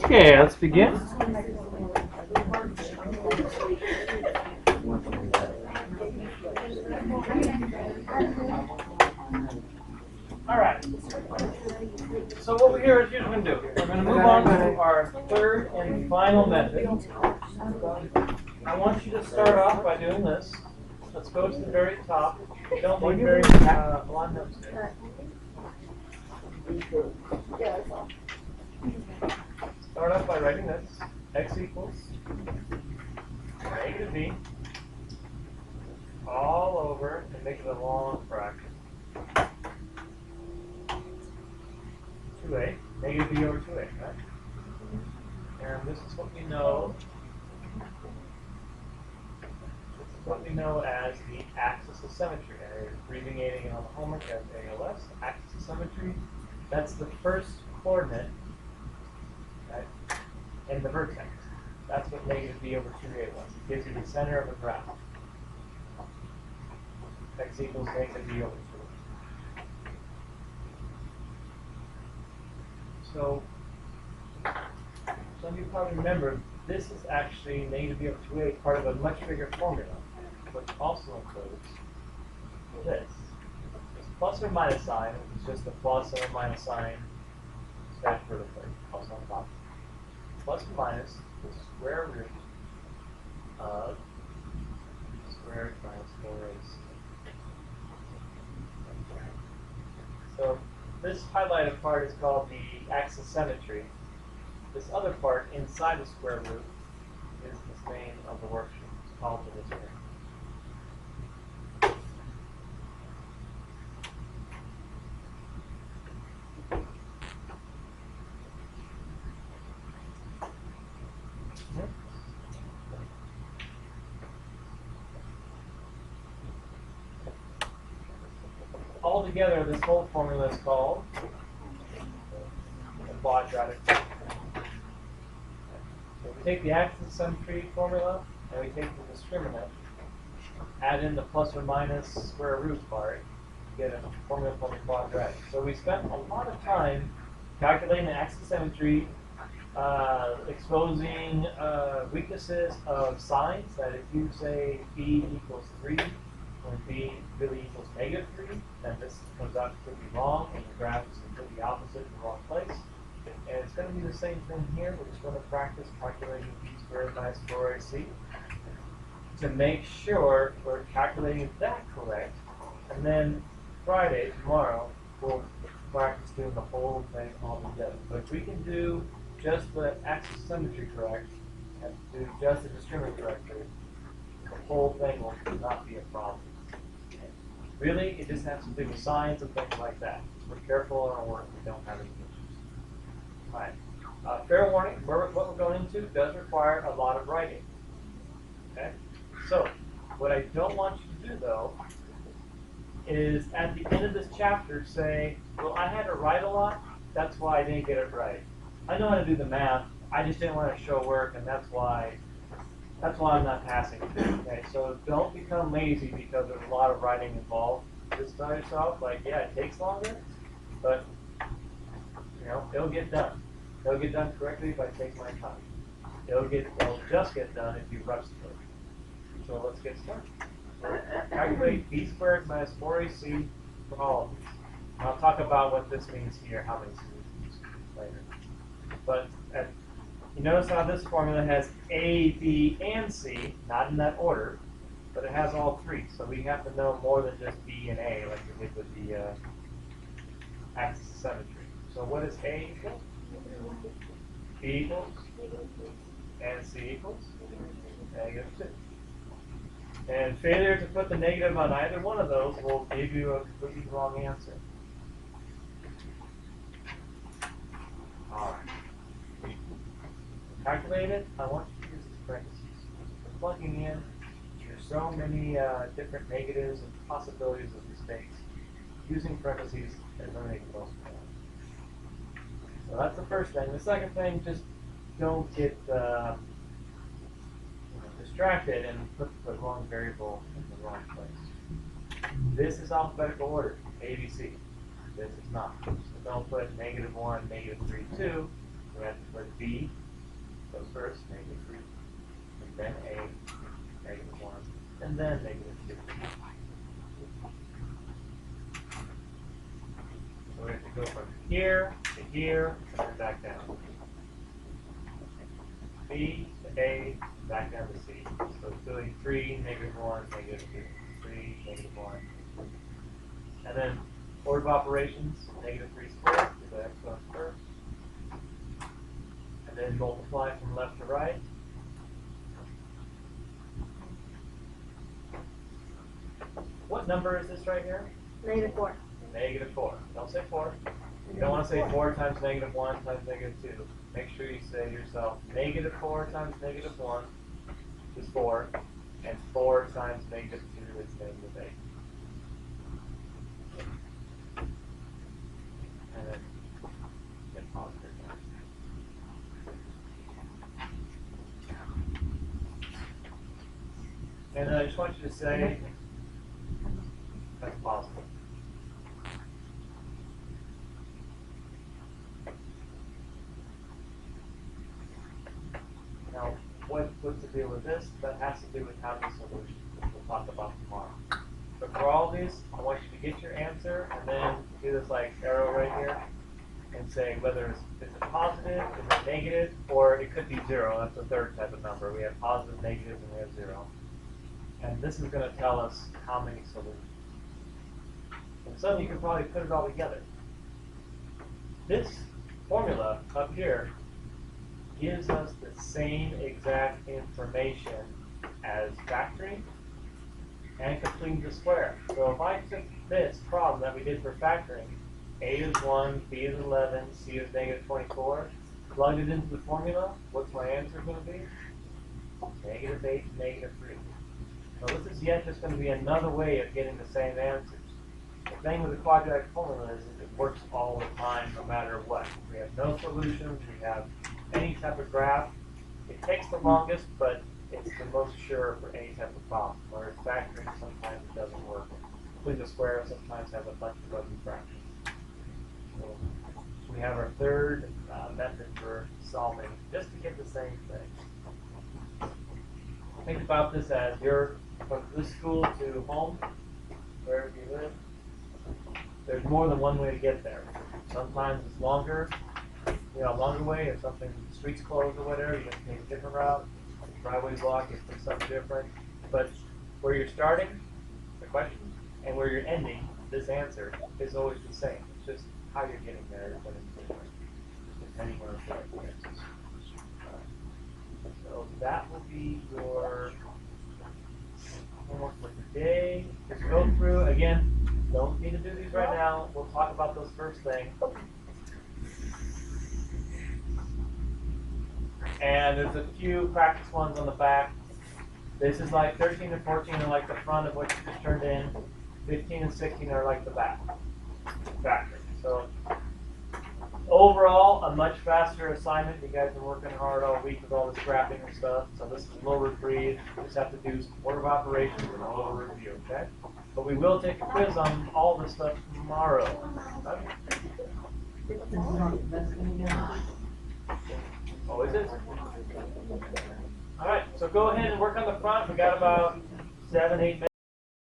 Okay, let's begin. All right. So what we're here is here's what we're going to do. We're going to move on to our third and final method. I want you to start off by doing this. Let's go to the very top. You don't need very long notes. Start off by writing this. X equals negative b all over and make it a long fraction. 2a, negative b over 2a, right? And this is what we know. This is what we know as the axis of symmetry. I'm abbreviating it on the homework as ALS. Axis of symmetry. That's the first coordinate, right, in the vertex. That's what negative b over 2a was. It gives you the center of the graph. X equals negative b over 2a. So, some of you probably remember, this is actually negative b over 2a, part of a much bigger formula, which also includes this. This plus or minus sign, which is just the plus or minus sign stacked vertically, also on top. Plus or minus the square root of squared minus 4ac. So this highlighted part is called the axis symmetry. This other part inside the square root is the name of the worksheet. It's called the discriminate. Altogether, this whole formula is called the quadratic formula. So we take the axis symmetry formula and we take the discriminant, add in the plus or minus square root part, get a formula called the quadratic. So we spent a lot of time calculating the axis symmetry, exposing weaknesses of signs, that if you say b equals 3, when b really equals negative 3, then this comes out completely wrong, and the graph is completely opposite in the wrong place. And it's going to be the same thing here. We're just going to practice calculating b squared minus 4ac to make sure we're calculating that correct. And then Friday, tomorrow, we'll practice doing the whole thing all together. But if we can do just the axis symmetry correct and do just the discriminant correctly, the whole thing will not be a problem. Really, it just has to do with signs and things like that. We're careful in our work, we don't have any issues. All right. Fair warning, what we're going into does require a lot of writing. Okay? So, what I don't want you to do, though, is at the end of this chapter say, well, I had to write a lot, that's why I didn't get it right. I know how to do the math, I just didn't want to show work, and that's why I'm not passing. Okay, so don't become lazy because there's a lot of writing involved. Just tell yourself, like, yeah, it takes longer, but it'll get done. It'll get done correctly if I take my time. It'll just get done if you rush through it. So let's get started. Calculate b squared minus 4ac for all of these. I'll talk about what this means here, how many solutions later. But you notice how this formula has A, B, and C, not in that order, but it has all three. So we have to know more than just B and A, like we did with the axis of symmetry. So what is A equal? B equals? And C equals? Negative 2. And failure to put the negative on either one of those will give you a completely wrong answer. All right. Calculate it. I want you to use these parentheses. For plugging in, there's so many different negatives and possibilities of mistakes. Using parentheses eliminates those. So that's the first thing. The second thing, just don't get distracted and put the wrong variable in the wrong place. This is alphabetical order, A, B, C. This is not. So don't put -1, -3, 2. we have to put B goes first, -3, and then A, -1, and then -2. So we have to go from here to here, and then back down. B to A, back down to C. So it's doing 3, -1, -2, 3, -1. And then order of operations, -3 squared, do the exponents first. And then multiply from left to right. What number is this right here? -4. -4. Don't say 4. You don't want to say 4 times -1 times -2. Make sure you say to yourself, -4 times -1 is 4, and 4 times -2 is -8. And then get positive. And I just want you to say that's positive. Now, what's the deal with this? That has to do with having solutions, which we'll talk about tomorrow. But for all of these, I want you to get your answer and then do this like arrow right here and say whether is it positive, is it negative, or it could be 0. That's the third type of number. We have positive, negative, and we have 0. And this is going to tell us how many solutions. And so you can probably put it all together. This formula up here gives us the same exact information as factoring and completing the square. So if I took this problem that we did for factoring, A is 1, B is 11, C is -24, plugged it into the formula, what's my answer going to be? -8, -3. So this is yet just going to be another way of getting the same answers. The thing with the quadratic formula is it works all the time, no matter what. We have no solutions, we have any type of graph. It takes the longest, but it's the most sure for any type of problem. Whereas factoring, sometimes it doesn't work. Completing the square sometimes has a bunch of ugly fractions. So we have our third method for solving, just to get the same thing. Think about this as you're from this school to home, wherever you live. There's more than one way to get there. Sometimes it's longer, longer way, or something, the street's closed or whatever, you have to take a different route, driveway's blocked, you have to do something different. But where you're starting, the question, and where you're ending, this answer is always the same. It's just how you're getting there is what it's different, depending on the answers. So that will be your homework for today. Just go through, again, don't need to do these right now. We'll talk about those first thing. And there's a few practice ones on the back. This is like 13 and 14 are like the front of what you just turned in. 15 and 16 are like the back. Factor. So overall, a much faster assignment. You guys have been working hard all week with all this scrapping and stuff. So this is a little reprieve. You just have to do some order of operations and a little review, okay? But we will take a quiz on all this stuff tomorrow. Okay? Always is. All right, so go ahead and work on the front. We got about 7, 8 minutes.